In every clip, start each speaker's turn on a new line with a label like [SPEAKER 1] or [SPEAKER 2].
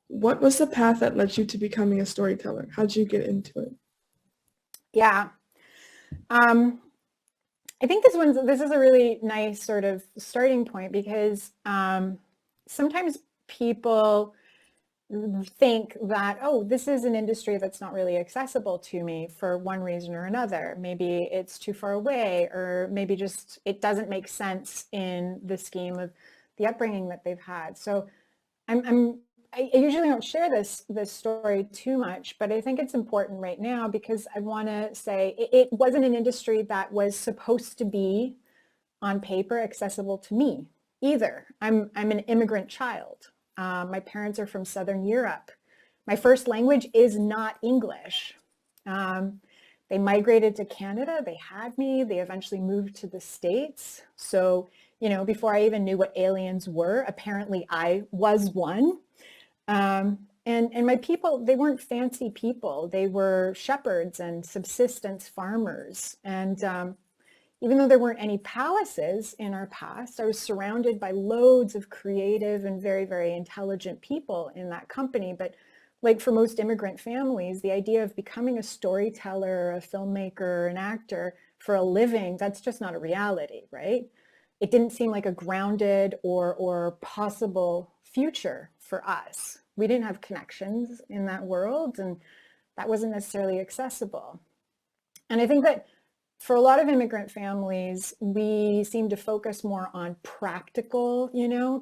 [SPEAKER 1] What was the path that led you to becoming a storyteller? How'd you get into it?
[SPEAKER 2] Yeah. Um, I think this is a really nice sort of starting point because sometimes people think that, oh, this is an industry that's not really accessible to me for one reason or another. Maybe it's too far away, or maybe just it doesn't make sense in the scheme of the upbringing that they've had. So I usually don't share this story too much, but I think it's important right now because I want to say it wasn't an industry that was supposed to be on paper accessible to me either. I'm an immigrant child. My parents are from Southern Europe. My first language is not English. Um, they migrated to Canada. They had me. They eventually moved to the States. So, before I even knew what aliens were, apparently I was one. And my people, they weren't fancy people. They were shepherds and subsistence farmers. And even though there weren't any palaces in our past, I was surrounded by loads of creative and very, very intelligent people in that company. But like for most immigrant families, the idea of becoming a storyteller, a filmmaker, an actor for a living, that's just not a reality, right? It didn't seem like a grounded or possible future for us. We didn't have connections in that world, and that wasn't necessarily accessible. And I think that for a lot of immigrant families, we seem to focus more on practical,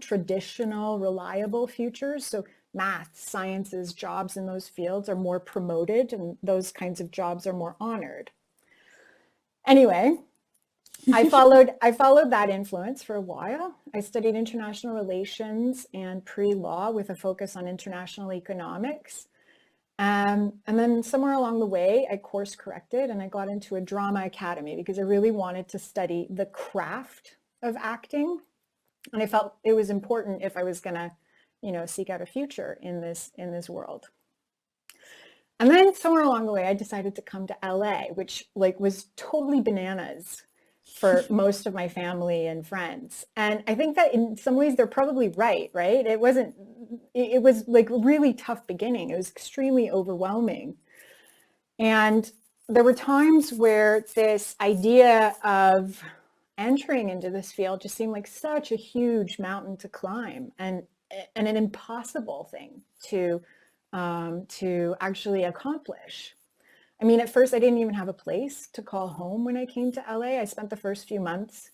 [SPEAKER 2] traditional, reliable futures. So math, sciences, jobs in those fields are more promoted, and those kinds of jobs are more honored. Anyway, I followed that influence for a while. I studied international relations and pre-law with a focus on international economics. And then somewhere along the way, I course corrected and I got into a drama academy because I really wanted to study the craft of acting. And I felt it was important if I was going to, seek out a future in this world. And then somewhere along the way, I decided to come to LA, which was totally bananas for most of my family and friends. And I think that in some ways they're probably right? It was like a really tough beginning. It was extremely overwhelming. And there were times where this idea of entering into this field just seemed like such a huge mountain to climb and an impossible thing to actually accomplish. I mean, at first I didn't even have a place to call home when I came to LA. I spent the first few months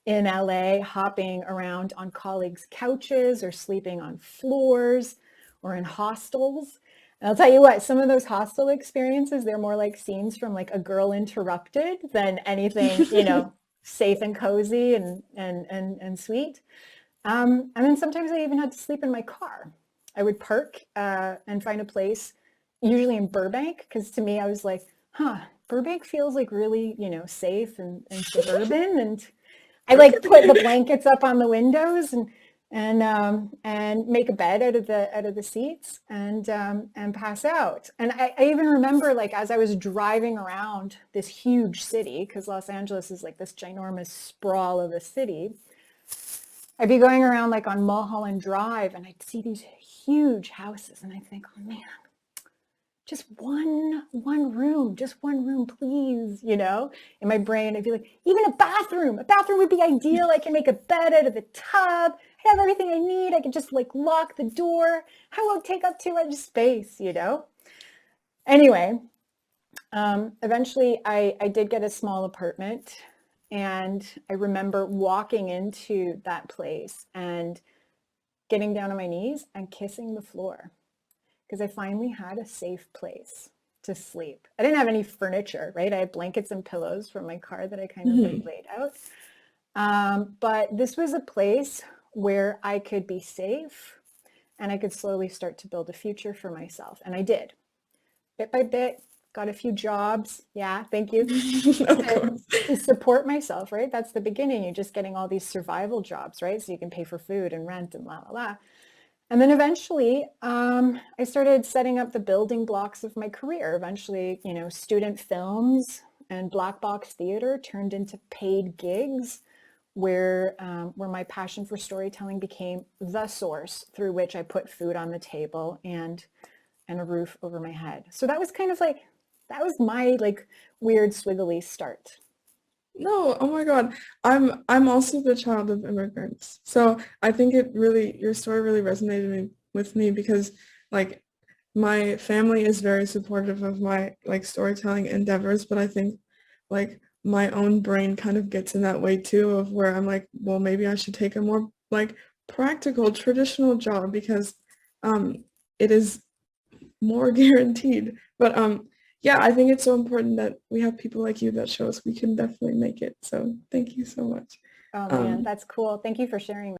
[SPEAKER 2] in LA hopping around on colleagues' couches or sleeping on floors or in hostels. And I'll tell you what, some of those hostel experiences, they're more like scenes from like A Girl Interrupted than anything, safe and cozy and sweet. And then sometimes I even had to sleep in my car. I would park and find a place, usually in Burbank, because to me I was like, Burbank feels like really, safe and suburban. And I like put the blankets up on the windows and make a bed out of the seats and pass out. And I even remember like as I was driving around this huge city, because Los Angeles is like this ginormous sprawl of a city, I'd be going around like on Mulholland Drive and I'd see these huge houses and I'd think, oh man, just one room, please, in my brain. I'd be like, even a bathroom would be ideal. I can make a bed out of the tub. I have everything I need. I can just like lock the door. I won't take up too much space, Anyway, eventually I did get a small apartment, and I remember walking into that place and getting down on my knees and kissing the floor, because I finally had a safe place to sleep. I didn't have any furniture, right? I had blankets and pillows from my car that I kind of like laid out. But this was a place where I could be safe and I could slowly start to build a future for myself. And I did. Bit by bit, got a few jobs. Yeah, thank you. To support myself, right? That's the beginning. You're just getting all these survival jobs, right? So you can pay for food and rent and la, la, la. And then eventually, I started setting up the building blocks of my career. Eventually, student films and black box theater turned into paid gigs where my passion for storytelling became the source through which I put food on the table and a roof over my head. So that was kind of like, that was my like weird swiggly start.
[SPEAKER 1] No, oh my God. I'm also the child of immigrants. So I think your story really resonated with me because like my family is very supportive of my like storytelling endeavors, but I think like my own brain kind of gets in that way too of where I'm like, well, maybe I should take a more like practical traditional job because it is more guaranteed. But yeah, I think it's so important that we have people like you that show us we can definitely make it. So thank you so much.
[SPEAKER 2] Oh man,
[SPEAKER 1] Um,
[SPEAKER 2] that's cool. Thank you for sharing.